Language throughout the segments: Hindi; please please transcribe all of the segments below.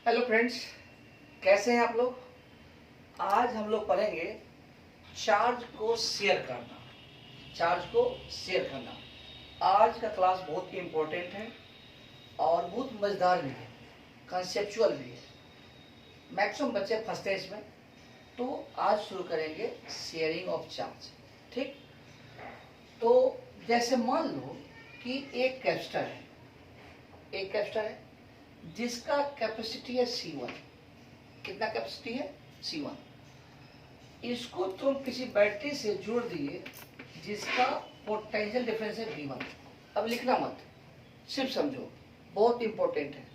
हेलो फ्रेंड्स, कैसे हैं आप लोग। आज हम लोग पढ़ेंगे चार्ज को शेयर करना। चार्ज को शेयर करना आज का क्लास बहुत ही इम्पोर्टेंट है और बहुत मज़ेदार भी है, कंसेप्चुअल भी है। मैक्सिमम बच्चे फंसते हैं इसमें। तो आज शुरू करेंगे शेयरिंग ऑफ चार्ज। ठीक, तो जैसे मान लो कि एक कैपेसिटर है जिसका कैपेसिटी है C1। कितना कैपेसिटी है? C1। इसको तुम किसी बैटरी से जोड़ दिए जिसका पोटेंशियल डिफरेंस है V1। अब लिखना मत, सिर्फ समझो, बहुत इंपॉर्टेंट है।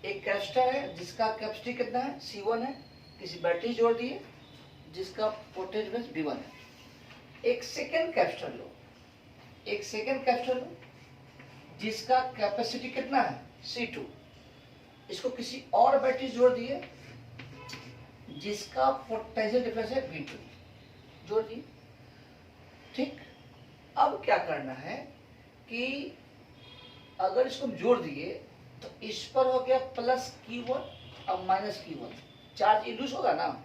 एक कैपेसिटर है जिसका कैपेसिटी कितना है? C1 है। किसी बैटरी जोड़ दिए जिसका पोटेंशियल डिफरेंस V1 है। एक सेकेंड कैपेसिटर लो जिसका कैपेसिटी कितना है? C2। इसको किसी और बैटरी जोड़ दिए जिसका पोटेंशियल डिफरेंस है V2, जोड़ दिए। ठीक, अब क्या करना है कि अगर इसको जोड़ दिए तो इस पर हो गया प्लस Q1 और माइनस Q1, चार्ज इंड्यूस होगा ना।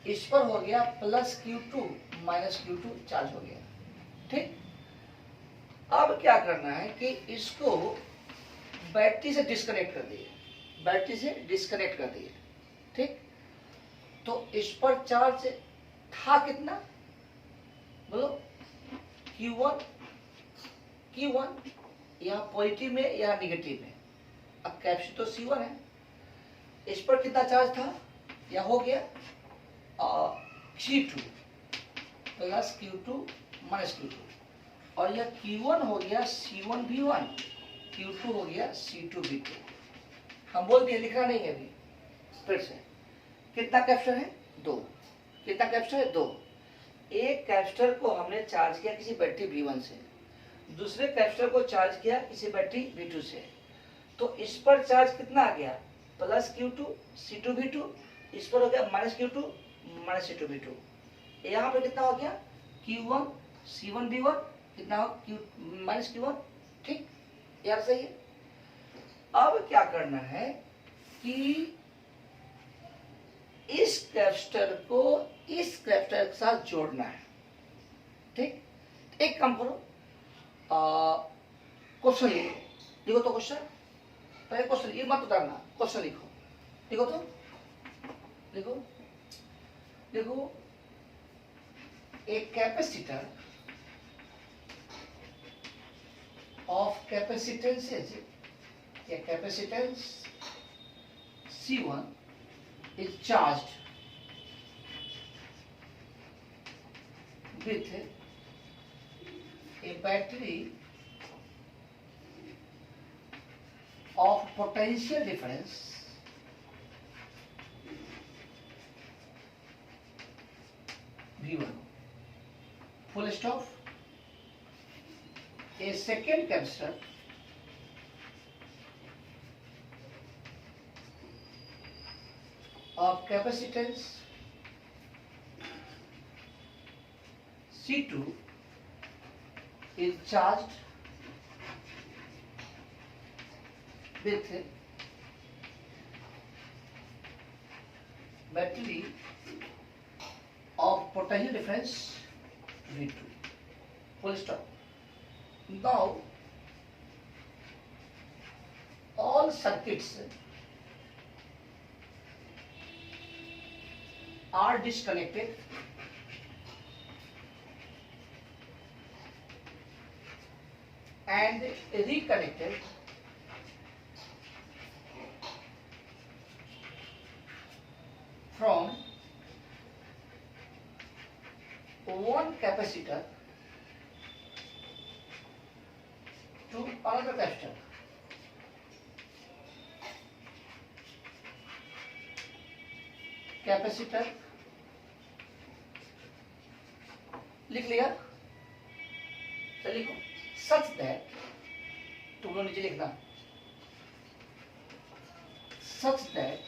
इस पर हो गया plus Q2 minus Q2, charge हो गया। ठीक, अब क्या करना है कि इसको बैटरी से डिस्कनेक्ट कर दिए। ठीक, तो इस पर चार्ज था कितना? बोलो। Q1 यहाँ पॉजिटिव में या निगेटिव में। अब कैपेसिटी तो C1 है, इस पर कितना चार्ज था? यह हो गया C2 plus Q2 minus Q2, और यह Q1 हो गया C1V1, Q2 हो गया C2V2। हम बोल दिए, लिखना नहीं है अभी। फिर से, कितना कैपेसिटर है? 2। कितना कैपेसिटर है? 2। एक कैपेसिटर को हमने चार्ज किया किसी बैटरी V1 से, दूसरे कैपेसिटर को चार्ज किया किसी बैटरी V2 से। तो इस पर चार्ज कितना आ गया? प्लस Q2 C2V2, इस पर हो गया माइनस Q2 माइनस C2V2। यहाँ पर कितना हो गया? Q1 C1V1, कितना हो? Minus Q1। ठीक, यार सही है। अब क्या करना है कि इस कैपेसिटर को इस कैपेसिटर के साथ जोड़ना है। ठीक, एक काम करो, क्वेश्चन लिखो तो क्वेश्चन, पहले क्वेश्चन ये मत उतारना, क्वेश्चन लिखो तो लिखो एक कैपेसिटर ऑफ कैपेसिटेंसेज या capacitance C1 is charged with a battery of potential difference V1, full stop. A second capacitor of capacitance C2 is charged with battery of potential difference V2, full stop. Now all circuits are disconnected and reconnected from one capacitor to another capacitor. Capacitor लिख लिया, चलिए लिखो। सच दैट, तुम लोग नीचे लिखना, such that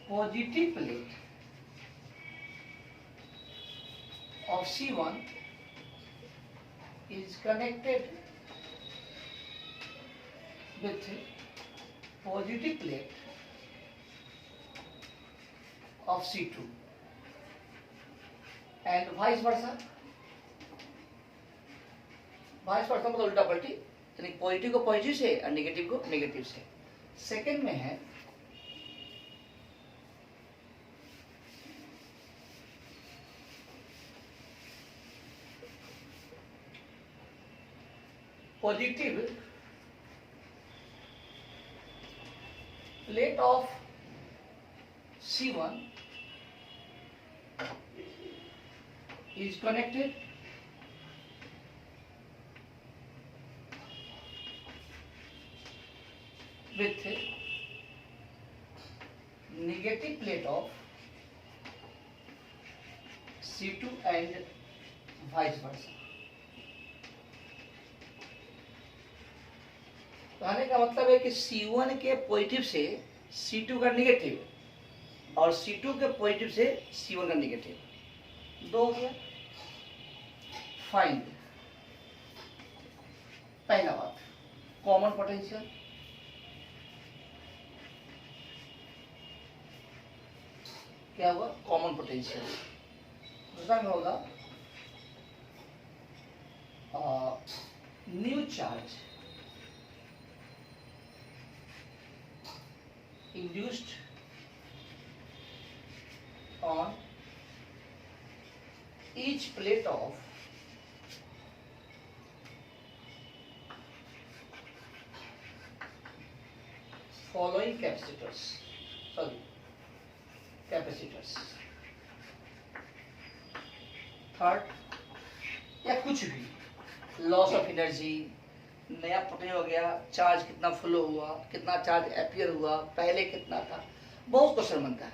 positive plate of C1 is connected with positive plate of C2 and vice versa मतलब उल्टा पलटी, यानी पॉजिटिव को पॉजिटिव से और नेगेटिव को नेगेटिव से। सेकंड में है positive plate of C1 is connected with negative plate of C2 and vice versa। कहने का मतलब है कि C1 के पॉजिटिव से C2 का नेगेटिव और C2 के पॉजिटिव से C1 का नेगेटिव, दो हो गया। फाइंड पहला बात कॉमन पोटेंशियल, क्या हुआ कॉमन पोटेंशियल। दूसरा में होगा new charge induced on each plate of following capacitors, third या कुछ भी लॉस ऑफ एनर्जी, नया पोटेंशियल हो गया, चार्ज कितना फ्लो हुआ, कितना चार्ज अपीयर हुआ, पहले कितना था, बहुत क्वेश्चन बनता है।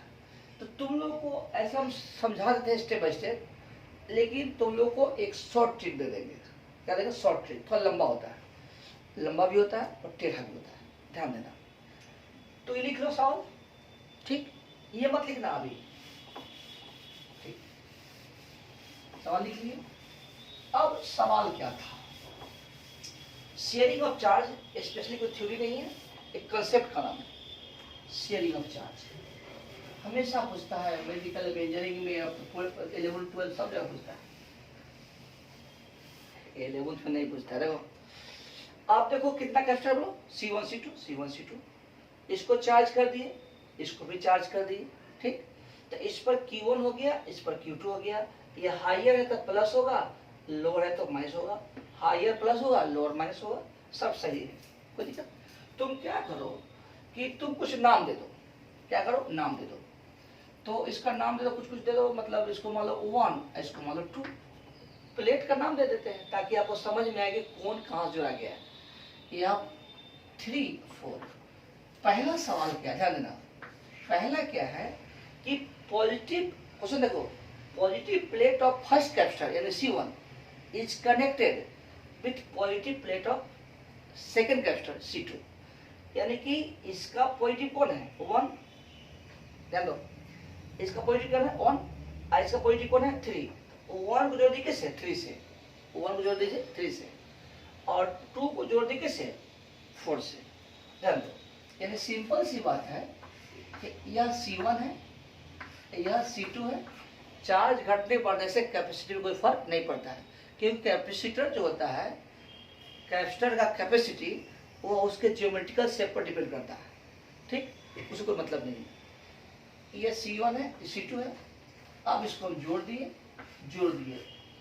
तो तुम लोग को ऐसा हम समझा देते हैं स्टेप बाय स्टेप, लेकिन तुम लोग को एक शॉर्ट ट्रिक दे देंगे। क्या देंगे? Short trick. थोड़ा लंबा होता है, लंबा भी होता है और टेढ़ा भी होता है, ध्यान देना। तो ये लिख लो सवाल, ठीक, ये मत लिखना अभी, ठीक, सवाल लिख लिए। अब सवाल क्या था? शेयरिंग ऑफ चार्ज, स्पेशली कोई थ्योरी नहीं है, एक कंसेप्ट का नाम है शेयरिंग ऑफ चार्ज। हमेशा पूछता है मेडिकल में, इंजीनियरिंग में, 11 12 सब जगह पूछता है, 11th में नहीं पूछता। देखो आप देखो कितना कैपेसिटर लो, C1 C2, इसको चार्ज कर दिए, इसको भी चार्ज कर दिए, ठीक। तो इस पर Q1 हो गया, इस पर Q2 हो गया। ये हाइयर है तो प्लस होगा, लोअर है तो माइनस होगा, हाइयर प्लस होगा, लोअर माइनस होगा, सब सही है, कोई दिक्कत। तुम क्या करो कि तुम कुछ नाम दे दो, क्या करो नाम दे दो। तो इसका नाम दे दो, कुछ कुछ दे दो, मतलब इसको मान लो 1, इसको मान लो 2, प्लेट का नाम दे देते हैं ताकि आपको समझ में आए कि कौन कहाँ जुड़ा गया है। ये आप 3 4। पहला सवाल क्या, ध्यान देना, पहला क्या है कि पॉजिटिव क्वेश्चन देखो, positive plate of first capacitor यानी C1 is connected with positive plate of second capacitor C2, यानी कि इसका पॉजिटिव कौन है 1, ध्यान दो, इसका पॉजिटिव कौन है 1 और इसका पॉजिटिव कौन है 3। 1 को जोड़ दी किससे 3 से, 1 को जोड़ दीजिए 3 से, और 2 को जोड़ दी किससे 4 से, ध्यान दो। यानी सिंपल सी बात है कि यह C1 है, यह C2 है। चार्ज घटने बढ़ने से कैपेसिटी में कोई फर्क नहीं पड़ता है, क्योंकि कैपेसिटर जो होता है, कैपेसिटर का कैपेसिटी वो उसके ज्योमेट्रिकल शेप पर डिपेंड करता है, ठीक, उसको कोई मतलब नहीं है। ये C1 है, ये C2 है, अब इसको हम जोड़ दिए,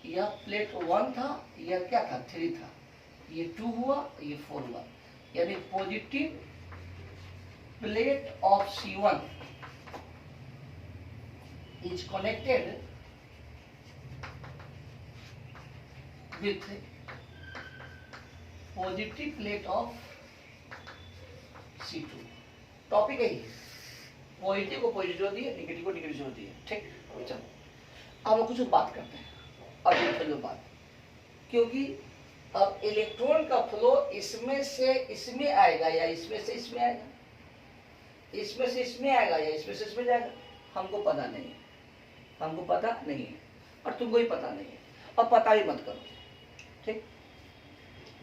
यह प्लेट 1 था, यह क्या था 3 था, ये 2 हुआ, ये 4 हुआ, यानी positive plate of C1 is connected with positive plate of C2। Topic यही है, पॉजिटिव को पॉजिटिव जोड़ दिए, नेगेटिव को नेगेटिव जोड़ दिए, ठीक। चलो अब कुछ बात करते हैं, अब ये बात, क्योंकि अब इलेक्ट्रॉन का फ्लो इसमें से इसमें आएगा या इसमें से इसमें आएगा, इसमें से इसमें आएगा या इसमें से इसमें जाएगा, हमको पता नहीं है, हमको पता नहीं है और तुमको भी पता नहीं है, और पता भी मत करो, ठीक,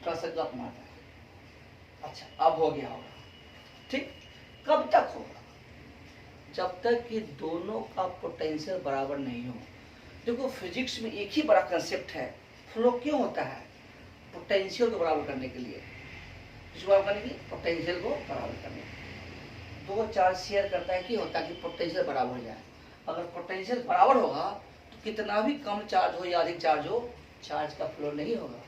थोड़ा सा गप मारता है। अच्छा अब हो गया होगा, ठीक, कब तक होगा? जब तक कि दोनों का पोटेंशियल बराबर नहीं हो। देखो फिजिक्स में एक ही बड़ा कंसेप्ट है, फ्लो क्यों होता है? पोटेंशियल को बराबर करने के लिए। किसको बराबर करने के लिए? पोटेंशियल को बराबर करने के लिए। दो चार्ज शेयर करता है कि होता है कि पोटेंशियल बराबर हो जाए। अगर पोटेंशियल बराबर होगा तो कितना भी कम चार्ज हो या अधिक चार्ज हो, चार्ज का फ्लो नहीं होगा।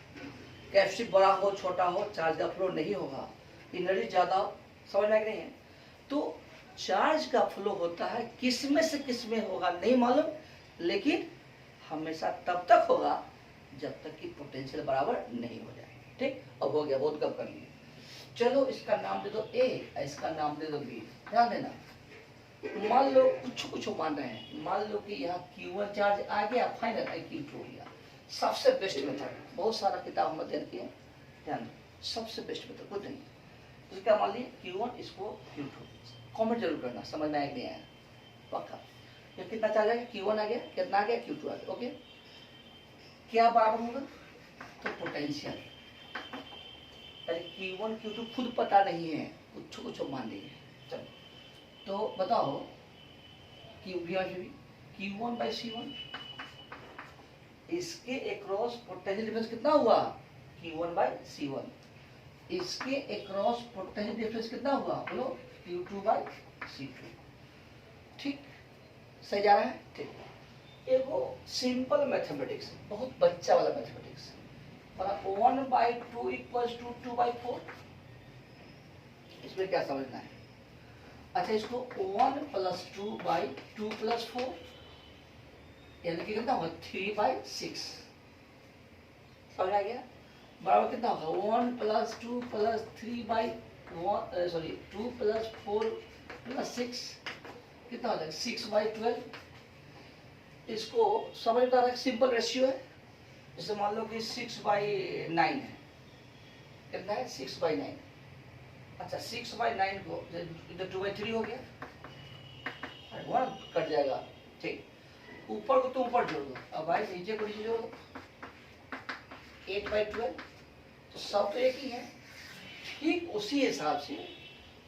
कैपेसिटी बड़ा हो छोटा हो, चार्ज का फ्लो नहीं होगा। एनर्जी ज़्यादा, समझ में नहीं है? तो चार्ज का फ्लो होता है, किसमें से किसमें होगा नहीं मालूम, लेकिन हमेशा तब तक होगा जब तक कि पोटेंशियल बराबर नहीं हो जाए। ठीक, अब हो गया, बहुत कम कर लिए। चलो इसका नाम दे दो ए, इसका नाम दे दो बी। ध्यान देना, मान लो कुछ मान रहे हैं, मान लो कि यहाँ Q1 चार्ज आ गया, फाइनल Q2 हो गया। सबसे बेस्ट मेथड, बहुत सारा किताब हम अध्ययन किए, ध्यान दो, सबसे बेस्ट मेथड कुछ नहीं। तो क्या मान लिया Q1, इसको Q2। कमेंट जरूर करना, समझ में आया नहीं आया, पक्का। ये कितना चार्ज आ गया? Q1 आ गया, कितना आ गया? Q2 आ गया। ओके, क्या बराबर होगा? तो पोटेंशियल। अरे Q1 Q2 खुद पता नहीं है, कुछ मान लिए। चलो तो बताओ Q1 बाई C1, इसके एक्रॉस पोटेंशियल डिफरेंस कितना हुआ? Q1 by C1। इसके एक्रॉस पोटेंशियल डिफरेंस कितना हुआ? बोलो, Q2 बाई C2। ठीक, सही जा रहा है? ठीक, एगो सिंपल मैथमेटिक्स, बहुत बच्चा वाला मैथमेटिक्स। 1/2 equals to 2/4। इसमें क्या समझना है? अच्छा, इसको 1 + 2/2 + 4, यानी कि कितना होगा? 3/6। समझ आ गया? बराबर कितना होगा? 1 + 2 + 3/1 सॉरी 2 + 4 + 6 कितना हो जाएगा? 6/12। इसको समझ में आ रहा है? सिंपल रेशियो है। जैसे मान लो कि 6/9 है, कितना है? 6/9। अच्छा, 6/9 को इधर 2/3 हो गया, वन कट जाएगा। ठीक, ऊपर को तुम ऊपर जोड़ दो, अब भाई नीचे को नीचे जोड़ दो, 8/12। तो सब तो एक ही है। ठीक उसी हिसाब से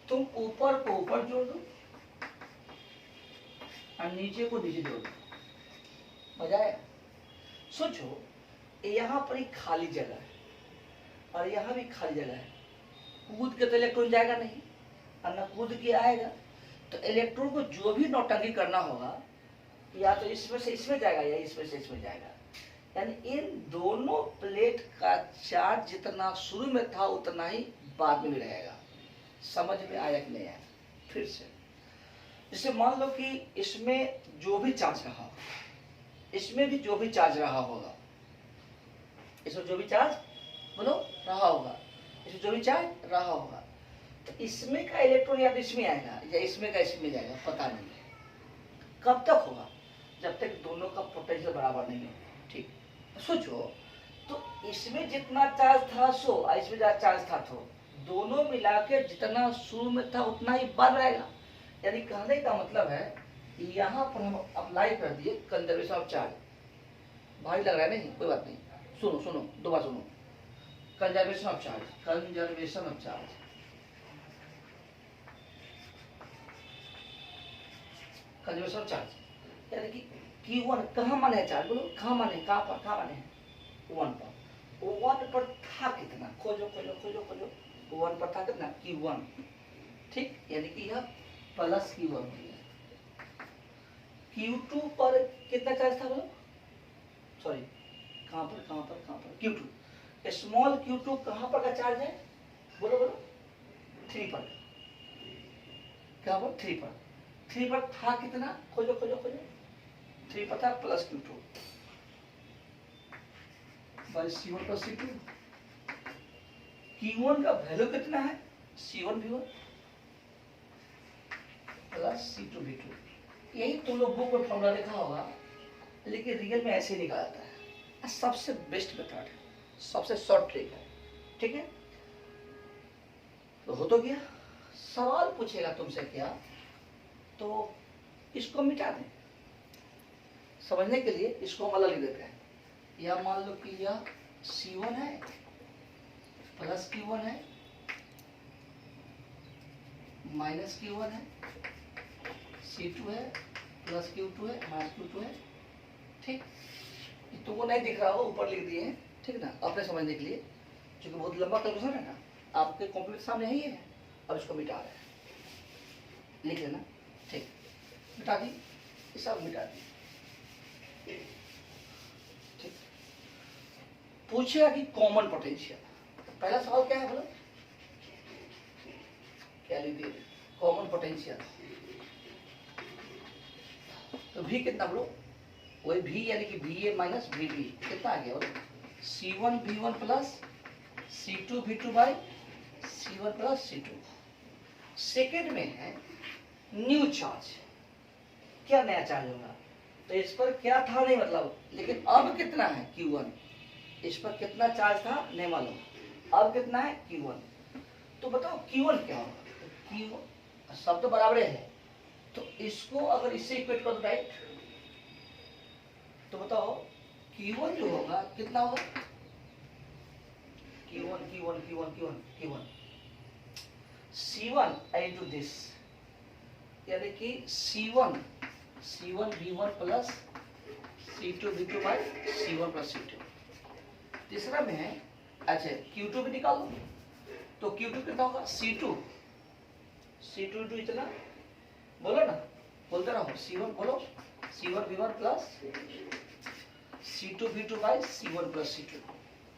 तुम ऊपर को ऊपर जोड़ दो और नीचे को नीचे जोड़ दो। मजा आया? सोचो, यहाँ पर एक खाली जगह है और यहाँ भी खाली जगह है। कूद के तो इलेक्ट्रॉन जाएगा नहीं, और न कूद के आएगा। तो इलेक्ट्रॉन को जो भी नौटंकी करना होगा, या तो इसमें से इसमें जाएगा या इसमें से इसमें जाएगा। यानी इन दोनों प्लेट का चार्ज जितना शुरू में था उतना ही बाद में भी रहेगा। समझ में आया कि नहीं आया? फिर से जैसे मान लो कि इसमें जो भी चार्ज रहा, इसमें भी जो भी चार्ज रहा होगा, इसमें जो भी चार्ज बोलो रहा होगा, इसमें जो भी चार्ज रहा होगा, तो इसमें का इलेक्ट्रॉन या तो इसमें आएगा या इसमें का इसमें जाएगा, पता नहीं है। कब तक होगा? जब तक दोनों का पोटेंशियल बराबर नहीं है। ठीक, सोचो, तो इसमें जितना चार्ज था सो, इसमें जितना चार्ज था तो दोनों मिला के जितना शुरू में था उतना ही बढ़ रहेगा। यानी कहने का मतलब है, यहाँ पर हम अप्लाई कर दिए कंजर्वेशन ऑफ चार्ज। भारी लग रहा है नहीं, कोई बात नहीं, सुनो सुनो, दो बार सुनो। Conservation of charge, conservation of charge, conservation of charge, यानी कि Q1 कहाँ माने है चार्ज? बोलो कहाँ माने, कहाँ पर, कहाँ माने है? 1 पर। 1 पर था कितना? खोजो खोजो खोजो खोजो। 1 पर था कितना? Q1। ठीक, यानी कि यह प्लस Q1 हो गया। Q2 पर कितना चार्ज था? बोलो, सॉरी, कहाँ पर कहाँ पर कहाँ पर? Q2, स्मॉल Q2 कहाँ पर का चार्ज है? बोलो बोलो, 3 पर। कहाँ पर? 3 पर। 3 पर था कितना? खोजो खोजो खोजो। 3 पर था plus Q2 by C1 plus C2। Q1 का वैल्यू कितना है? C1 V1 plus C2 V2। यही तुम लोग बुक में फॉर्मूला लिखा होगा, लेकिन रियल में ऐसे ही निकाला जाता है। सबसे बेस्ट मेथड है, सबसे शॉर्ट ट्रिक है। ठीक है, तो हो तो गया। सवाल पूछेगा तुमसे क्या, तो इसको मिटा दें। समझने के लिए इसको हम अलग लिख देते हैं। यह मान लो कि यह C1 है प्लस Q1 है माइनस Q1 है, C2 है, प्लस Q2 है, माइनस Q2 है। ठीक, तुमको नहीं दिख रहा हो ऊपर लिख दिए हैं, ठीक ना, अपने समझने के लिए, क्योंकि बहुत लंबा कैलकुलेशन है ना, आपके कॉम्प्यूटर सामने ही है। अब इसको मिटा रहे हैं, लिख लेना। ठीक, मिटा दी, ये सब मिटा दी। ठीक, पूछेगा कि कॉमन पोटेंशियल, पहला सवाल क्या है बोलो, क्या लिख दिए, कॉमन पोटेंशियल। तो V कितना बोलो, वही V यानी कि VA माइनस VB कितना आ गया बोलो, C1 V1 plus C2 V2 by C1 plus C2। Second में है न्यू चार्ज, क्या नया चार्ज होगा, तो इस पर क्या था नहीं मतलब, लेकिन अब कितना है Q1, इस पर कितना चार्ज था नहीं मालूम, अब कितना है Q1, तो बताओ Q1 क्या होगा, तो Q1 सब तो बराबर है, तो इसको अगर इससे इक्वेट कर दो राइट, तो बताओ Q1 जो होगा कितना होगा, Q1 Q1 Q1 Q1 Q1 C1 into this, यानी कि C1 V1 plus C2 V2 by C1 plus C2। तीसरा में है, अच्छा Q2 भी निकाल लो, तो Q2 कितना होगा, C2 इतना बोलो ना, बोलते रहो, C1 बोलो, C1 V1 plus C2 V2 by C1 plus C2,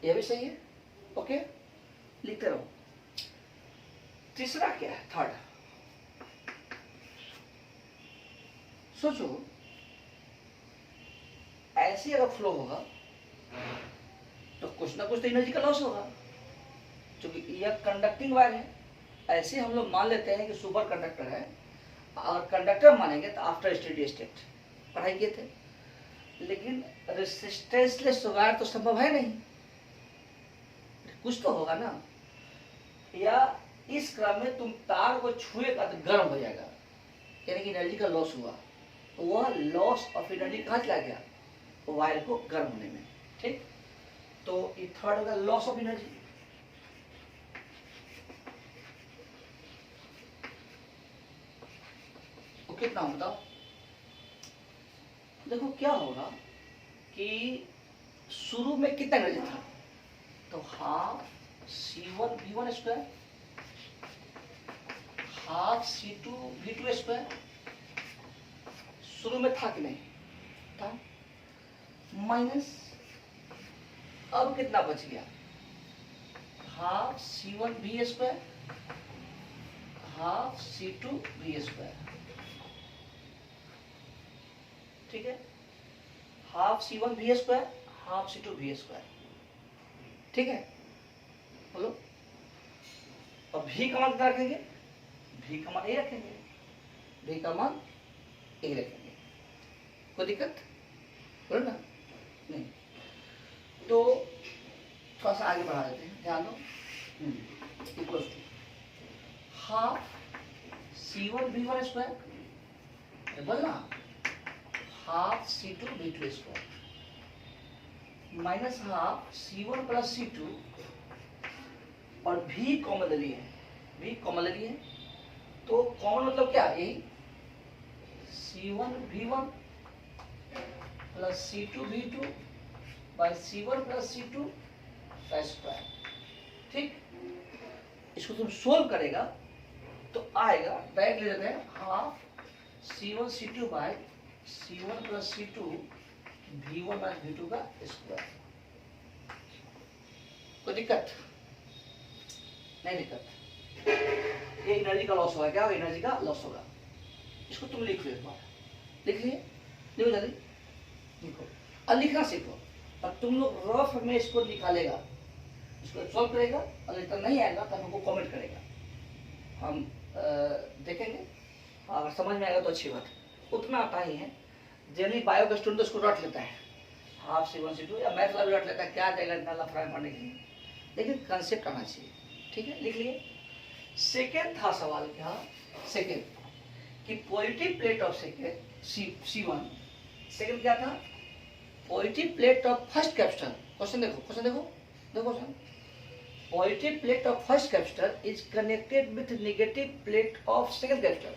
यह भी सही है, ओके, लिखते रहो। तीसरा क्या है, थर्ड, सोचो ऐसे अगर फ्लो होगा तो कुछ ना कुछ तो एनर्जी का लॉस होगा, क्योंकि यह कंडक्टिंग वायर है, ऐसे हम लोग मान लेते हैं कि सुपर कंडक्टर है, और कंडक्टर मानेंगे तो आफ्टर स्टेडी स्टेट पढ़ाई किए थे, लेकिन रेसिस्टेंसलेस वायर तो संभव है नहीं, कुछ तो होगा ना, या इस क्रम में तुम तार को छुएगा तो गर्म हो जाएगा, यानी कि एनर्जी का लॉस हुआ, तो वह लॉस ऑफ एनर्जी कहाँ चला गया, वायर को गर्म होने में। ठीक, तो ये थर्ड होगा लॉस ऑफ एनर्जी। तो कितना हो बताओ, देखो क्या होगा कि शुरू में कितना एनर्जी था, तो half C1 V1 square half C2 V2 square, शुरू में था कि नहीं था, माइनस अब कितना बच गया, half C1 V square half C2 V square, ठीक है, half C1 V square half C2 V square, ठीक है, बोलो। अब V का मान कितना रखेंगे, V का मान A रखेंगे, V का मान A रखेंगे, कोई दिक्कत बोलो ना, नहीं, तो थोड़ा सा आगे बढ़ा देते हैं, ध्यान दो, equals to half C1 V1 square बोलना half C2 V2 square minus half C1 plus C2, और V कॉमन ले लिए, V कॉमन ले लिए, तो कॉमन मतलब क्या, यही C1 V1 plus C2 V2 by C1 plus C2 का स्क्वायर। ठीक, इसको तुम सोल्व करेगा तो आएगा, डायरेक्ट ले लेते हैं, half C1 C2 by C1 plus C2 V1 minus V2 का स्क्वायर। कोई दिक्कत नहीं, दिक्कत, ये एनर्जी का लॉस होगा, क्या होगा, एनर्जी का लॉस होगा, इसको तुम लिख लो एक बार, लिख लिए, लिखो जल्दी लिखो, और लिखना सीखो, और तुम लोग रफ में इसको निकालेगा, इसको सॉल्व करेगा, और इतना नहीं आएगा तो हमको कमेंट करेगा, हम देखेंगे, अगर समझ में आएगा तो अच्छी बात, उतना आता ही है, जनरली बायो का स्टूडेंट तो इसको रट लेता है, हाफ C1 C2 या मैथ वाला भी रट लेता है, क्या जाएगा इतना लफड़ा पढ़ने के लिए, लेकिन कंसेप्ट आना चाहिए, ठीक है, लिख लिए। सेकेंड था सवाल क्या, सेकेंड कि positive plate of second C1, second क्या था, positive plate of first capsule, question देखो, क्वेश्चन देखो, देखो question, positive plate of first capacitor is connected with negative plate of second capacitor,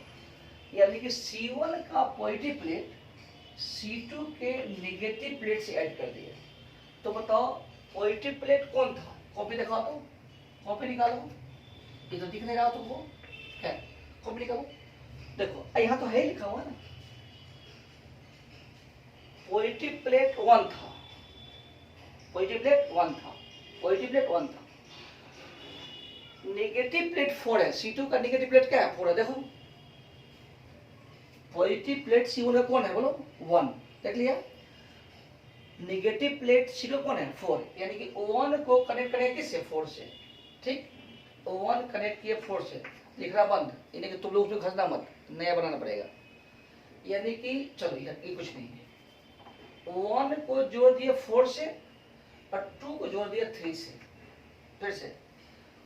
यानी कि C1 का पॉजिटिव प्लेट C2 के नेगेटिव प्लेट से ऐड कर दिया। तो बताओ पॉजिटिव प्लेट कौन था? कॉपी दिखा दो, कॉपी निकालो, ये तो दिख नहीं रहा तुमको, खैर कॉपी निकालो। देखो यहाँ तो है लिखा हुआ ना, पॉजिटिव प्लेट 1 था, पॉजिटिव प्लेट 1 था, पॉजिटिव प्लेट 1 था, नेगेटिव प्लेट 4 है। C2 का नेगेटिव प्लेट क्या है? 4 है। देखो पॉजिटिव प्लेट C1 का कौन है बोलो? 1, देख लिया। नेगेटिव प्लेट C2 कौन है? 4, यानी कि 1 को कनेक्ट करेंगे किससे? 4 से, ठीक। 1 कनेक्ट किए 4 से, लिख रहा बंद, यानी कि तुम लोग उसमें घसना मत, नया बनाना पड़ेगा। यानी कि चलो यार ये कुछ नहीं है, 1 को जोड़ दिए 4 से और 2 को जोड़ दिया 3 से। फिर से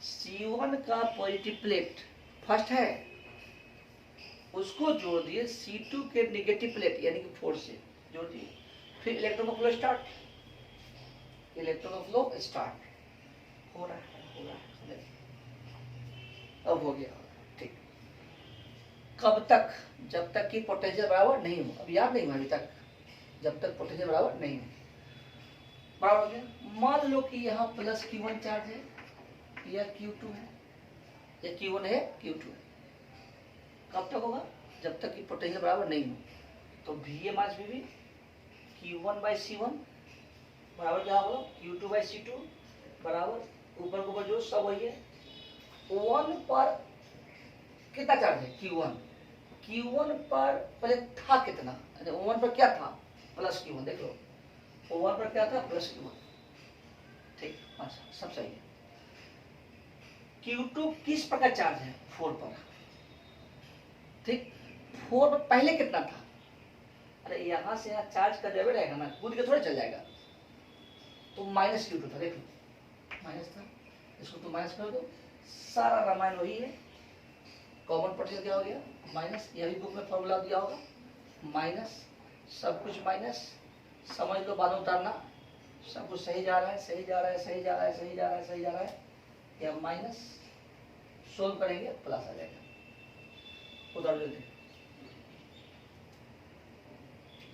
C1 का पॉजिटिव प्लेट फर्स्ट है, उसको जोड़ दिए C2 के नेगेटिव प्लेट यानी कि 4 से जोड़ दिए, फिर इलेक्ट्रॉन का फ्लो स्टार्ट, इलेक्ट्रॉन का फ्लो स्टार्ट हो रहा है, अब हो गया, ठीक। कब तक? जब तक कि पोटेंशियल बराबर नहीं हो। अब याद नहीं हुआ अभी तक, जब तक पोटेंशियल बराबर नहीं हो, बराबर हो गया। मान लो कि यहाँ प्लस Q1 चार्ज है या Q2 है, या Q1 है Q2 है। कब तक होगा? जब तक कि पोटेंशियल बराबर नहीं हो। तो VA माइनस VB Q1/C1 बराबर क्या होगा? Q2/C2 बराबर ऊपर को ऊपर जो सब वही है। 1 पर कितना चार्ज है? Q1। Q1 पर पहले था कितना? 1 पर क्या था? Plus Q1। देख लो 1 पर क्या था? प्लस Q1, ठीक। अच्छा सब सही है। Q2 किस प्रकार चार्ज है? 4 पर, ठीक। 4 पर पहले कितना था? अरे यहाँ से यहाँ चार्ज का जब रहेगा ना, कूद के थोड़ा चल जाएगा। तो माइनस Q2 था, देख लो माइनस था, इसको तो माइनस कर दो, सारा रामायण वही है। कॉमन पोटेंशियल क्या हो गया? माइनस। यह भी बुक में फॉर्मूला दिया होगा, माइनस, सब कुछ माइनस, समझ लो बाद में उतारना, सब कुछ सही जा रहा है, सही जा रहा है, सही जा रहा है, सही जा रहा है, सही जा रहा है, या माइनस, सोल्व करेंगे प्लस आ जाएगा। उतार देते,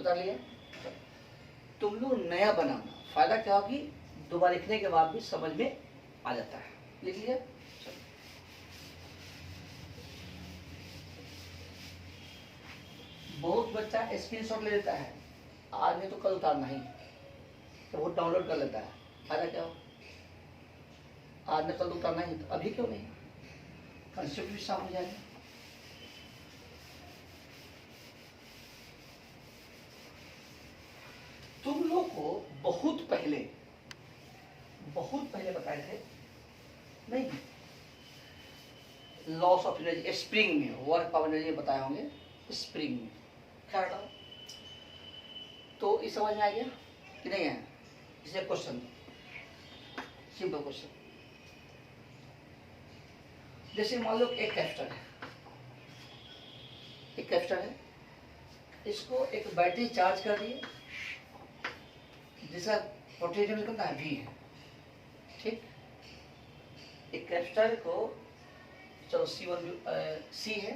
उतार लिया। तुम लोग नया बनाना, फायदा क्या होगी? दोबारा लिखने के बाद भी समझ में आ जाता है। लिख लिया? बहुत बच्चा स्क्रीनशॉट ले लेता है, आज नहीं तो कल उतारना ही, तो वो डाउनलोड कर लेता है। फायदा क्या हो? आज न कल तो उतारना ही, तो अभी क्यों नहीं? कंसेप्ट भी साफ हो जाएगा। तुम लोग को बहुत पहले बताए थे नहीं, लॉस ऑफ एनर्जी स्प्रिंग में, वर्क पावर एनर्जी बताए होंगे स्प्रिंग में, खैर तो इस समझ में आ गया कि नहीं है? इसे क्वेश्चन, सिंपल क्वेश्चन। जैसे मान लो एक कैपेसिटर है, एक कैपेसिटर है, इसको एक बैटरी चार्ज कर दिए जिसका पोटेंशियल कितना है? V है, ठीक। एक कैपेसिटर को चलो C है,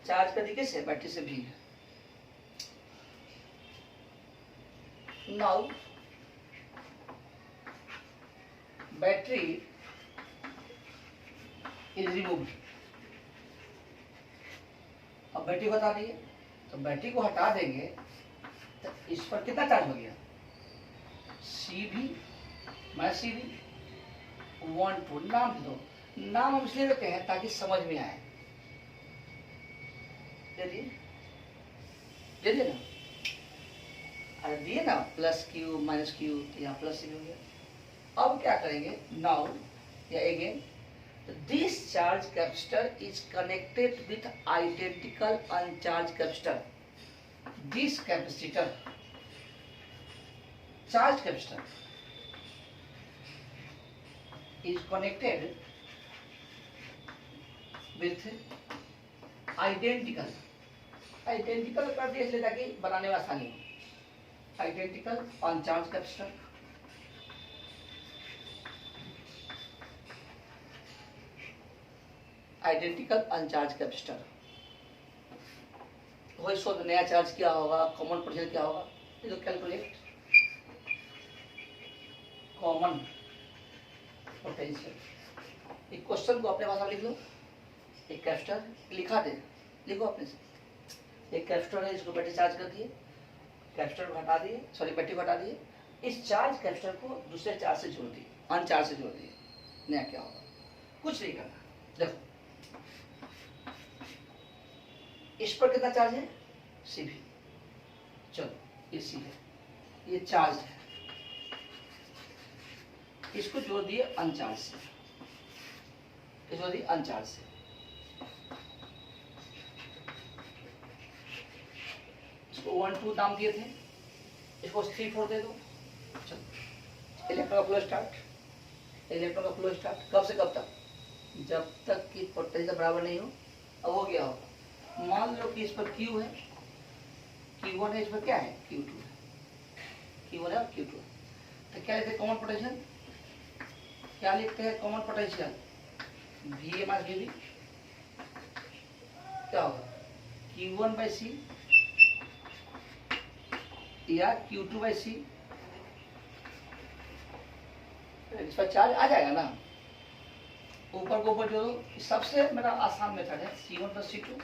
चार्ज कर दी किससे? बैटरी से, V है। Now battery is removed. अब बैटरी को हटा दिए, तो बैटरी को हटा देंगे तो इस पर कितना चार्ज हो गया? CV minus CV 1 2। नाम दे दो, नाम हम इसलिए देते हैं ताकि समझ में आए। दे दिए ना, अरे दिए ना, प्लस Q माइनस Q, तो यहाँ प्लस CV हो गया। अब क्या करेंगे? नाउ या again, this charge capacitor is connected with identical uncharged capacitor. This capacitor, charged capacitor, is connected with identical कर दिया इसलिए ताकि बनाने में आसानी हो। Identical अनचार्ज capacitor identical अनचार्ज capacitor. वही सोच नया चार्ज क्या होगा, कॉमन पोटेंशियल क्या होगा, ये तो कैलकुलेट कॉमन पोटेंशियल। एक क्वेश्चन को अपने भाषा में लिख लो। एक कैपेसिटर लिखा दे, लिखो अपने से। एक कैपेसिटर है, इसको बैटरी चार्ज कर दिए, कैपेसिटर को हटा दिए, सॉरी बैटरी को हटा दिए, इस चार्ज कैपेसिटर को दूसरे चार्ज से जोड़ दिए, अनचार्ज से जोड़ दिए। नया क्या होगा, कुछ नहीं करना। देखो इस पर कितना चार्ज है, Cv। चलो ये C है, ये चार्ज है, इसको जोड़ दिए अनचार्ज से, इसको जोड़ दिए अनचार्ज से। इसको 1 2 नाम दिए थे, इसको 3 4 दे दो। चलो इलेक्ट्रॉन का फ्लो स्टार्ट। इलेक्ट्रॉन का फ्लो स्टार्ट कब से कब तक, जब तक कि पोटेंशियल बराबर नहीं हो। अब हो गया होगा, मान लो कि इस पर Q है, Q1 है, इस पर क्या है, Q2 है, Q1 है और Q2 है। तो क्या लिखते हैं कॉमन पोटेंशियल, क्या लिखते हैं common potential, VA minus VB क्या होगा, Q1/C या Q2/C। इस पर चार्ज आ जाएगा ना, ऊपर को ऊपर जोड़ो। सबसे मेरा आसान मेथड है C1+C2।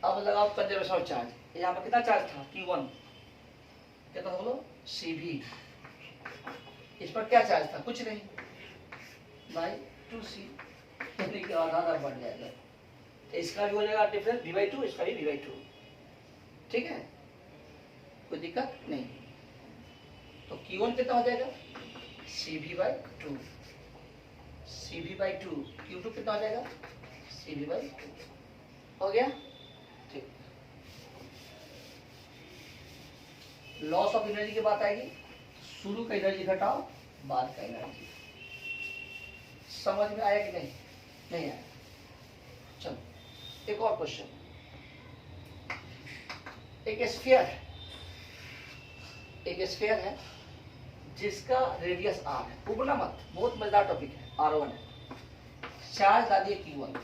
अब लगाओ कंजर्वेशन ऑफ चार्ज। यहाँ पर कितना चार्ज था, Q1, कितना था बोलो, Cv। इस पर क्या चार्ज था, कुछ नहीं, बाई 2C, यानी कि आधा बढ़ जाएगा। तो इसका भी हो जाएगा डिफरेंस V/2, इसका भी V/2। ठीक है, कोई दिक्कत नहीं। तो Q1 कितना हो जाएगा, Cv/2, Cv/2। Q2 कितना हो जाएगा, Cv/2। हो गया, ठीक। लॉस ऑफ एनर्जी की बात आएगी, शुरू का एनर्जी घटाओ, बाद का एनर्जी। समझ में आया कि नहीं, नहीं आया। चलो एक और क्वेश्चन। एक स्फीयर है, एक स्फीयर है जिसका रेडियस r है। उबना मत, बहुत मजेदार टॉपिक है। R1 है, चार्ज डाल दिए Q1।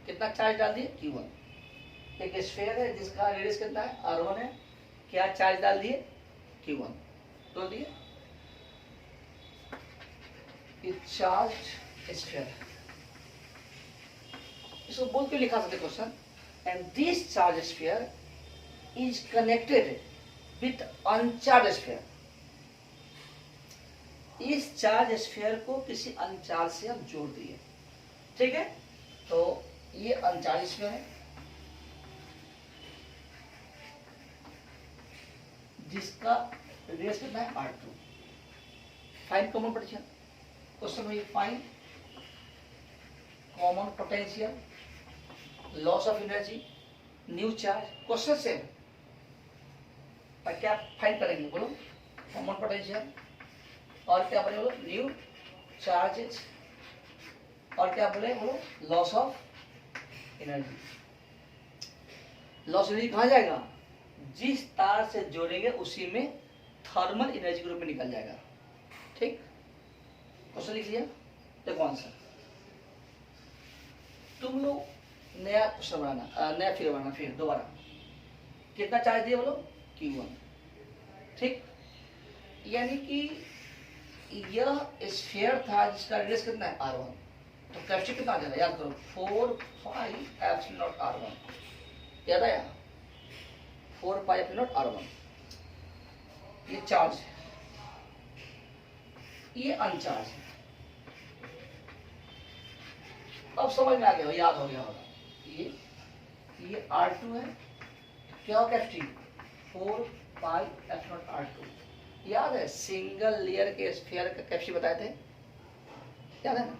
कितना चार्ज डाल दिए, Q1। एक स्फीयर है जिसका रेडियस कितना है, R1 है, क्या चार्ज डाल दिए, Q1 तो दिए। चार्ज स्फीयर है, इसको बोल के लिखा सकते question, and this charge sphere is connected with अनचार्ज sphere. इस चार्ज स्फीयर को किसी अनचार्ज से हम जोड़ दिए, ठीक है। तो ये अनचार्ज स्फीयर है जिसका रेडियस कितना है, R2। Find common potential. Question है find common potential, loss of energy, new charge. Question से क्या फाइंड करेंगे बोलो, कॉमन पोटेंशियल और क्या बोले बोलो, न्यू चार्जेस, और क्या बोले बोलो, loss of energy. Loss energy कहाँ जाएगा, जिस तार से जोड़ेंगे उसी में थर्मल एनर्जी के रूप में निकल जाएगा। ठीक, क्वेश्चन लिख लिया, देखो आंसर। तुम लोग नया क्वेश्चन बनाना, नया फिर बनाना, फिर दोबारा। कितना चार्ज दिया बोलो, Q1। ठीक, यानी कि यह स्फीयर था जिसका रेडियस कितना है, R1। तो कैपेसिटी कितना आ जाएगा, याद करो, 4πε0r1। याद आया, 4πε0r1। ये चार्ज है, ये अनचार्ज है। अब समझ में आ गया, याद हो गया होगा। ये R2 है, क्या हो कैपेसिटी, 4πε0r2। याद है, सिंगल लेयर के स्फीयर का कैपेसिटी बताए थे, याद है ना।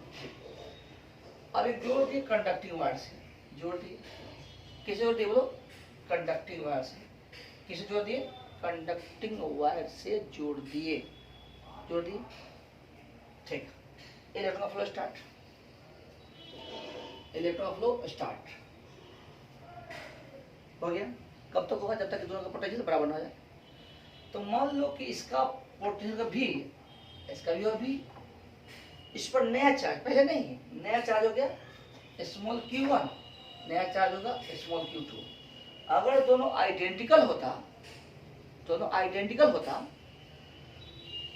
अब एक जोड़ दिए कंडक्टिंग वायर से, जोड़ दिए, किसे जोड़ दिए बोलो, कंडक्टिंग वायर से। किसे जोड़ दिए, कंडक्टिंग वायर से जोड़ दिए, जोड़ दिए। ठीक, electron flow start, electron flow start हो गया। कब तक होगा, जब तक दोनों का पोटेंशियल बराबर ना हो जाए। तो मान लो कि इसका पोटेंशियल का भी, इसका भी और भी, इस पर नया चार्ज, पहले नहीं, नया चार्ज हो गया स्मॉल q1, नया चार्ज होगा स्मॉल q2। अगर दोनों आइडेंटिकल होता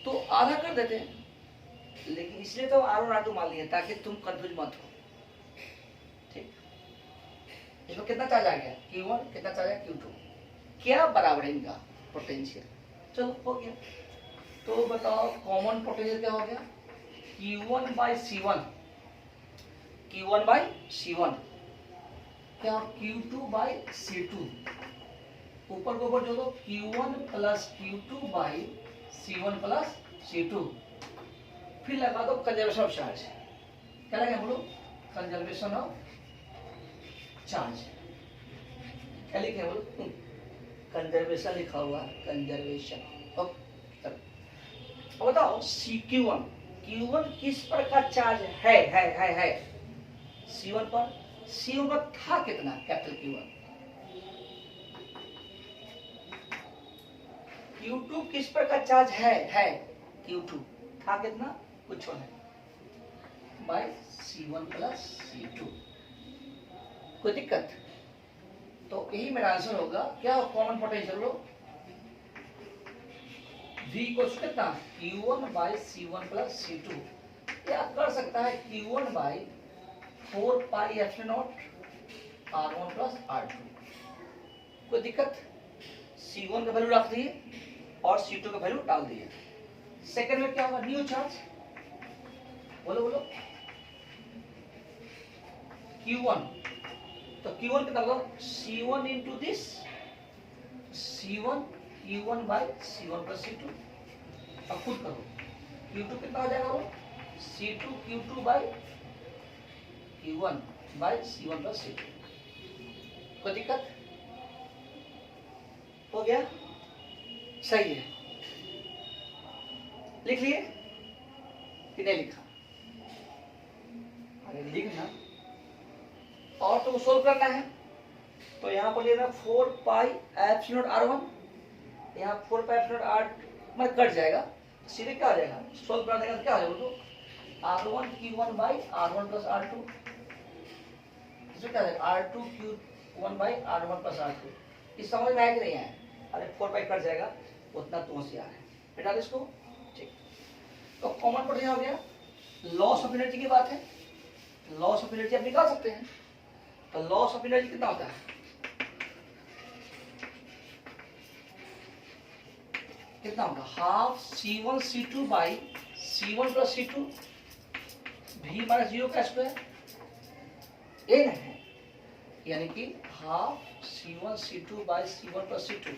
तो आधा कर देते हैं, लेकिन इसलिए तो R1 R2 मान लिया ताकि तुम कंफ्यूज मत हो। ठीक, इसमें कितना चार्ज आ गया q1, कितना चार्ज आया q2, क्या बराबर है इनका पोटेंशियल। चलो हो गया। तो बताओ कॉमन पोटेंशियल क्या हो गया q1 by C1, q1 by C1 क्या q2 बाई C2, ऊपर को ऊपर जोड़ो q1 plus q2 by C1 plus C2, फिर लगा दो कंजर्वेशन ऑफ चार्ज। क्या लगे बोलो कंजर्वेशन ऑफ चार्ज। क्या लिखे बोलो कंजर्वेशन लिखा हुआ है, कंजर्वेशन। अब बताओ Q1 किस पर का चार्ज है C1 पर। C1 पर था कितना कैपिटल Q1। Q2 किस पर का चार्ज है Q2 था कितना, कुछ नहीं, बाय C1 प्लस C2। कोई दिक्कत। तो यही मेरा आंसर होगा। क्या कॉमन पोटेंशियल लो V को कितना Q1 by C1 plus C2, क्या कर सकता है Q1 by 4 pi epsilon not R1 plus R2। कोई दिक्कत। C1 का वैल्यू रख दिए और C2 का वैल्यू डाल दिए। सेकंड में क्या होगा न्यू चार्ज, बोलो बोलो Q1, तो Q1 कितना होगा C1 into this C1 Q1 by C1 plus C2। अब खुद करो Q2 कितना हो जाएगा वो C2 Q2 by Q1 by C1 plus C2। कोई दिक्कत। हो गया, सही है। लिख लिए कि नहीं लिखा, अरे लिखना। और तो सोल्व करना है तो यहाँ पर लेना 4 पाई एप्सिलॉन नॉट R1, यहाँ 4 पाई एप्सिलॉन नॉट R में कट जाएगा, सीधे क्या आ जाएगा सोल्व करने का क्या आ जाएगा तो R1 Q1 by R1 plus R2, इसमें क्या आएगा R2 Q1 by R1 plus R2। इस समझ में आया कि नहीं आया। अरे 4 पाई कट जाएगा, उतना तो होशियार है, बेटा इसको। ठीक, तो कॉमन पोटेंशियल हो गया। लॉस ऑफ एनर्जी की बात है, लॉस ऑफ एनर्जी आप निकाल सकते हैं। तो लॉस ऑफ एनर्जी कितना होता है कितना होगा half C1 C2 by C1 plus C2 V minus 0 का स्क्वायर ए है, यानी कि half C1 C2 by C1 plus C2।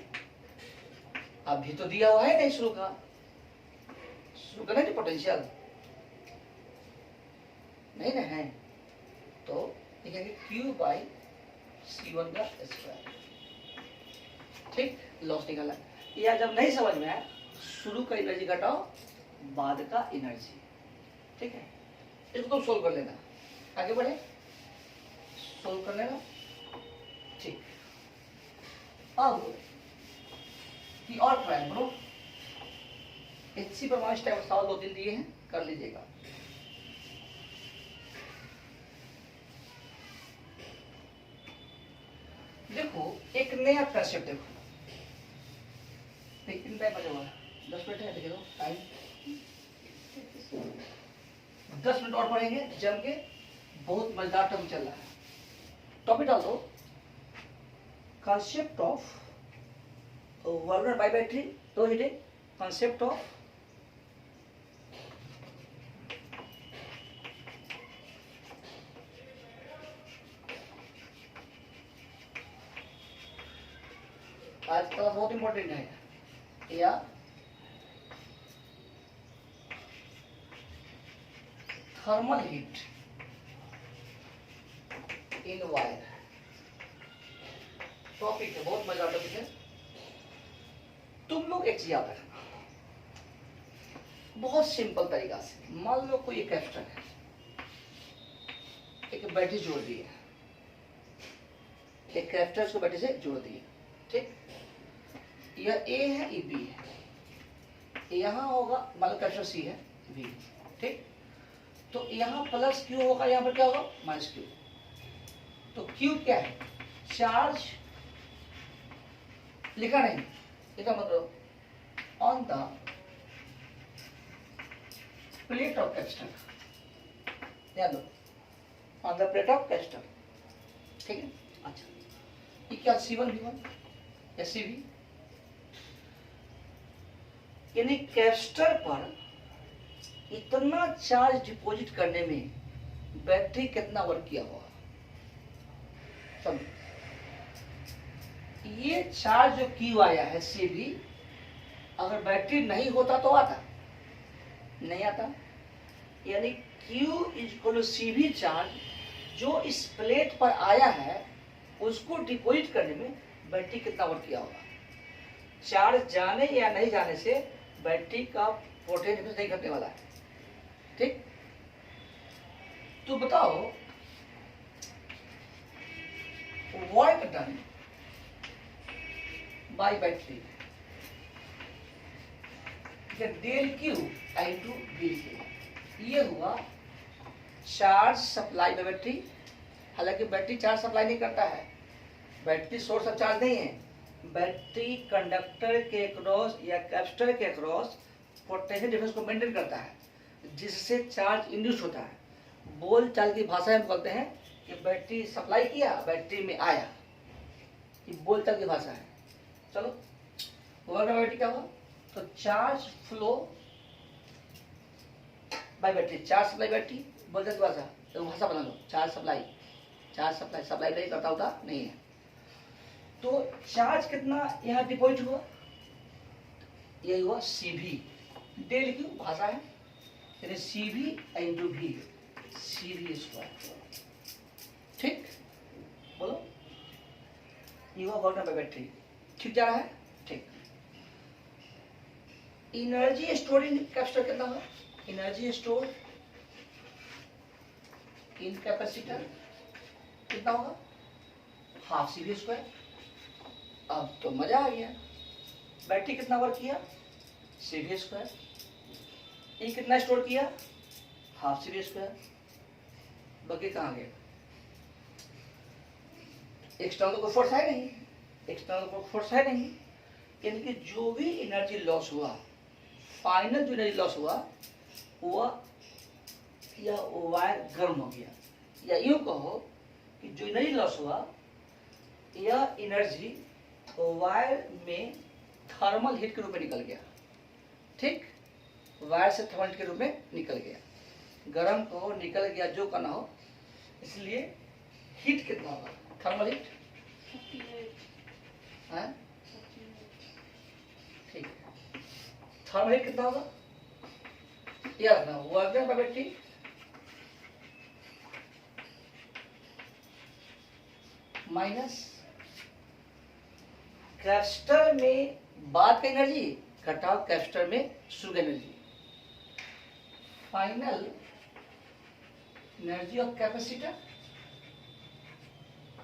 अभी तो दिया हुआ है नहीं शुरू का नहीं पोटेंशियल नहीं ना है, तो लिखेंगे Q बाई C1 का स्क्वायर। ठीक, लॉस निकाला। या जब नहीं समझ में आए शुरू का एनर्जी घटाओ बाद का एनर्जी। ठीक है, इसको तुम सोल्व कर लेना, आगे बढ़े सोल्व कर लेना। ठीक, अब की और ट्राई करो। HC परमाणु स्टेप सवाल 2-3 दिए हैं, कर लीजिएगा। देखो एक नया कंसेप्ट देखो, कितने टाइम बचा हुआ है 10 मिनट है, देखो टाइम 10 मिनट और पढ़ेंगे जम के, बहुत मजेदार टर्म चल रहा है। टॉपिक डाल दो concept of volume by battery, तो हिटिंग कंसेप्ट ऑफ आज का बहुत इंपॉर्टेंट है, या thermal heat in wire. Topic है बहुत मजा टॉपिक है। तुम लोग एक चीज याद रखना, बहुत सिंपल तरीका से। मान लो कोई एक कैपेसिटर है, एक बैटरी जोड़ दी है, एक कैपेसिटर को बैटरी से जोड़ दी है। ठीक, यह A है, ये B है, यहाँ होगा मान लो कैपेसिटर C है V। ठीक, तो यहाँ प्लस क्यू होगा, यहाँ पर क्या होगा माइनस क्यू। तो क्यू क्या है, चार्ज लिखा नहीं, इसका मतलब on the plate of capacitor, ध्यान दो, on the plate of capacitor, ठीक है। अच्छा, ये क्या C1 V1 या CV, यानी कैपेसिटर पर इतना चार्ज डिपॉजिट करने में बैटरी कितना वर्क किया होगा। समझो, ये चार्ज जो क्यू आया है CV, अगर बैटरी नहीं होता तो आता नहीं आता, यानी Q इक्वल CV चार्ज जो इस प्लेट पर आया है उसको डिपॉजिट करने में बैटरी कितना वर्क किया होगा। चार्ज जाने या नहीं जाने से बैटरी का पोटेंशियल नहीं घटने वाला है, ठीक। तो बताओ work done by battery del Q into del Q, ये हुआ चार्ज सप्लाई बाय बैटरी। हालांकि बैटरी चार्ज सप्लाई नहीं करता है, बैटरी सोर्स ऑफ चार्ज नहीं है, बैटरी कंडक्टर के क्रॉस या कैपेसिटर के क्रॉस पोटेंशियल डिफरेंस को मेंटेन करता है, जिससे चार्ज इंड्यूस होता है। बोल चाल की भाषा में बोलते हैं कि बैटरी सप्लाई किया, बैटरी में आया, ये बोल चाल की भाषा है। चलो वर्क बैटरी क्या हुआ, तो charge flow by battery, charge supply battery, बोल चाल की भाषा, तो भाषा बना लो, charge supply, charge supply, supply नहीं करता होता नहीं है। तो चार्ज कितना यहाँ डिपॉजिट हुआ, यही हुआ CV, डेल क्यू भाषा है, यानी CV into V, CV square, ठीक। बोलो, ये हुआ वर्क बाय बैटरी, ठीक जा रहा है, ठीक। एनर्जी स्टोर इन कैपेसिटर कितना होगा, एनर्जी स्टोर इन कैपेसिटर कितना होगा, हाफ CV स्क्वायर। अब तो मजा आ गया, बैटरी कितना वर्क किया, CV स्क्वायर, ये कितना स्टोर किया, हाफ CV स्क्वायर, बाकी कहाँ गए, एक्सटर्नल कोई फोर्स है नहीं, एक्सटर्नल कोई फोर्स है नहीं, यानी कि जो भी एनर्जी लॉस हुआ, फाइनल जो एनर्जी लॉस हुआ वह या वायर गर्म हो गया, या यूं कहो कि जो एनर्जी लॉस हुआ यह एनर्जी वायर में थर्मल हीट के रूप में निकल गया, ठीक। वायर से थर्मल हीट के रूप में निकल गया, गर्म कहो निकल गया जो करना हो, इसलिए हीट कितना होगा, थर्मल हीट, ठीक है। थर्मल हीट कितना होगा, याद रखना, work done by battery minus capacitor में बाद का एनर्जी घटाओ कैपेसिटर में शुरू energy, final energy of capacitor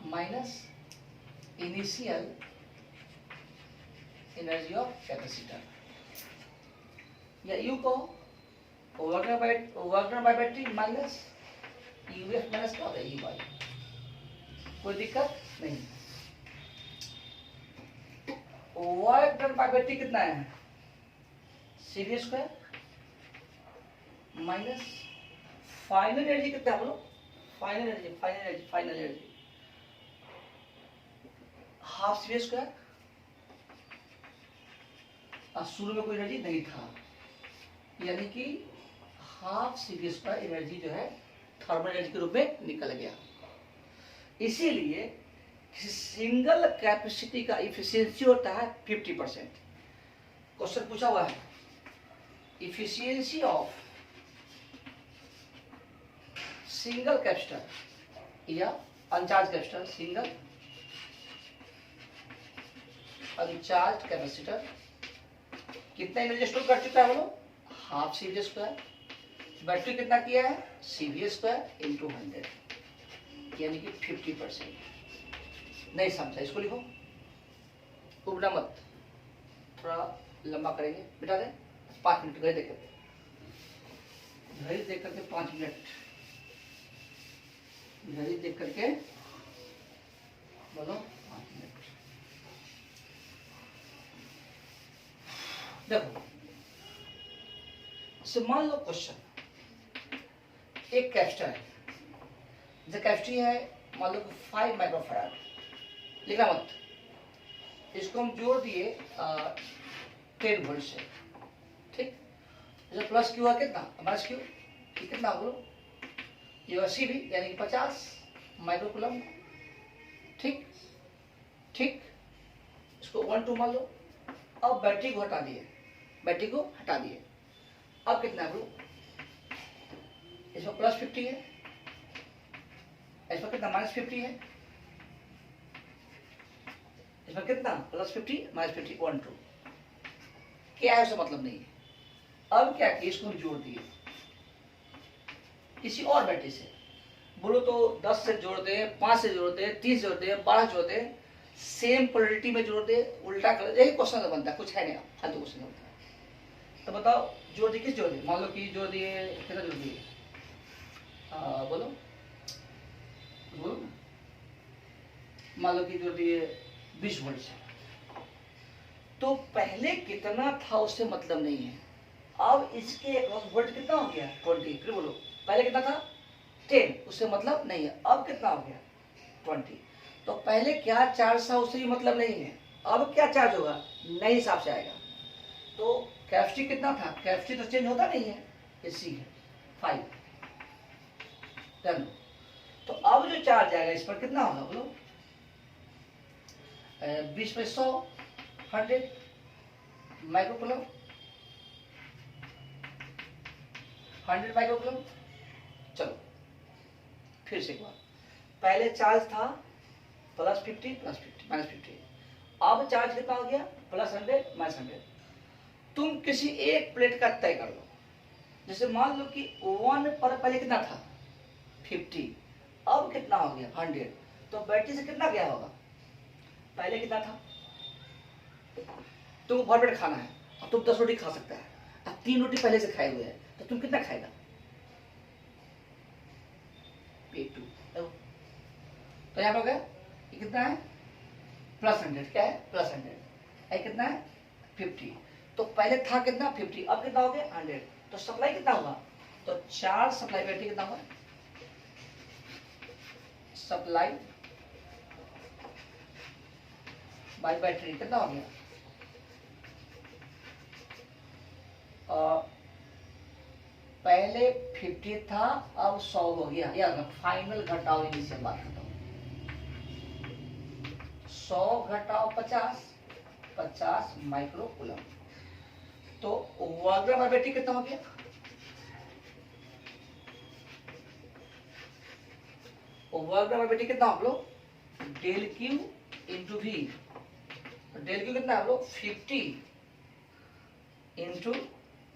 minus initial energy of capacitor, या यूं कहो work done by battery minus UF minus क्या होता है ई बाई, कोई दिक्कत नहीं। वर्क डन बाय बैटरी कितना है, CV square minus final energy कितना है, बोलो final energy half CV square, शुरू में कोई एनर्जी नहीं था, यानी कि हाफ CV स्क्वायर एनर्जी जो है थर्मल एनर्जी के रूप में निकल गया। इसीलिए सिंगल कैपेसिटी का इफिशियंसी होता है 50%। क्वेश्चन पूछा हुआ है, इफिशियंसी ऑफ सिंगल कैपेसिटर या अनचार्ज कैपेसिटर, सिंगल अनचार्ज कैपेसिटर कितना एनर्जी स्टोर कर चुका है, बोलो हाफ CV स्क्वायर, बैटरी कितना किया है CV स्क्वायर इंटू 100, यानी कि 50%। नहीं समझा इसको लिखो, उबना मत, थोड़ा लंबा करेंगे, बिठा दें 5 मिनट गए देखें। घड़ी देख करके 5 मिनट, घड़ी देख करके बोलो 5 मिनट। देखो से मान लो क्वेश्चन, एक कैपेसिटर है, जो कैपेसिटी है मान लो 5 माइक्रोफैराड, लिखना मत, इसको हम जोड़ दिए 10 वोल्ट से, ठीक। जैसे प्लस क्यू है कितना, माइनस क्यू कितना बोलो, ये सी भी यानी कि 50 माइक्रोकूलम, ठीक ठीक। इसको 1 2 मान लो। अब बैटरी को हटा दिए, बैटरी को हटा दिए, अब कितना है बोलो, इसमें प्लस 50 है, इसमें कितना माइनस 50 है, इसमें कितना प्लस 50 माइनस 50 1 2, क्या है उसका मतलब नहीं है। अब क्या किया, इसको हम जोड़ दिए किसी और बैटरी से, बोलो तो 10 से जोड़ दे, 5 से जोड़ दे, 30 जोड़ दे, 12 जोड़ दे, सेम पोलरिटी में जोड़ दे, उल्टा कर, यही क्वेश्चन तो बनता है, कुछ है नहीं, फालतू क्वेश्चन बनता है। तो बताओ जोड़ दिए, किस जोड़ दिए, मान लो कि जोड़ दिए, कितना जोड़ दिए, बोलो बोलो, मान लो कि जोड़ दिए 20 वोल्ट से। तो पहले कितना था उससे मतलब नहीं है, अब इसके वोल्ट कितना हो गया 20, फिर बोलो पहले कितना था 10, उससे मतलब नहीं है, अब कितना हो गया 20। तो पहले क्या चार्ज था उससे भी मतलब नहीं है, अब क्या चार्ज होगा नए हिसाब से आएगा। तो कैपेसिटी कितना था, कैपेसिटी तो चेंज होता नहीं है, इसी है 5 डन। तो अब जो चार्ज आएगा इस पर कितना होगा बोलो, 20 में 100 100 माइक्रोकूलम, 100 माइक्रोकूलम। चलो फिर से एक बार, पहले चार्ज था प्लस 50 माइनस 50, अब चार्ज कितना हो गया प्लस 100 माइनस 100। तुम किसी एक प्लेट का तय कर लो, जैसे मान लो कि 1 पर पहले कितना था 50, अब कितना हो गया 100, तो बैटरी से कितना गया होगा, पहले कितना था। तुमको भर पेट खाना है और तुम 10 रोटी खा सकता है, अब 3 रोटी पहले से खाए हुए है, तो तुम कितना खाएगा, P2। तो यहाँ पर हो गया, ये कितना है प्लस 100, क्या है प्लस 100, ये कितना है 50। तो पहले था कितना 50, अब कितना हो गया 100, तो सप्लाई कितना होगा, तो चार्ज सप्लाई बैटरी कितना होगा, सप्लाई बाय बैटरी कितना हो गया, पहले 50 था अब 100 हो गया, यार फाइनल घटाओ, इनिशियल बात घटाओ, 100 घटाओ 50 50 माइक्रोकूलम। तो वर्ग बैटरी कितना हो गया, वर्ग बैटरी कितना हम लोग del Q into V, del Q कितना हम लोग 50 इंटू,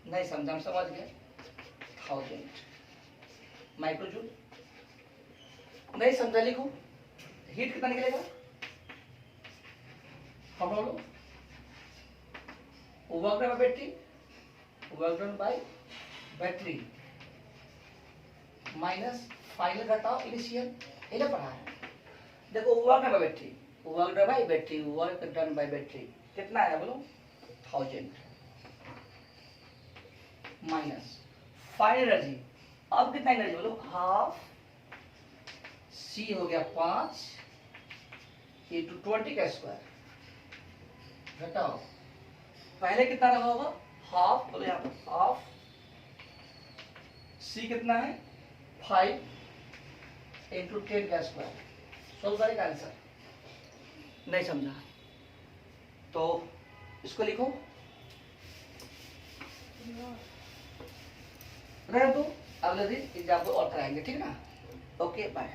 नहीं समझा, समझ गए 1000 माइक्रोजूल, नहीं समझा लिखो, हीट कितना निकलेगा हम लोग, work done battery, work done by battery minus final घटाओ इनिशियल, इन्हें पढ़ा है। देखो work done by battery, work done by battery, work done by battery कितना है बोलो 1000 माइनस फाइनल एनर्जी, अब कितना एनर्जी बोलो हाफ, सी हो गया 5 इंटू 20 का स्क्वायर, घटाओ पहले कितना रहा होगा हाफ, बोलो यहाँ पर हाफ, सी कितना है 5 इंटू 10 का स्क्वायर, सोल्व करेगा आंसर, नहीं समझा तो इसको लिखो, रह दो, अगले दिन एग्जाम को और कराएंगे, ठीक ना, ओके बाय।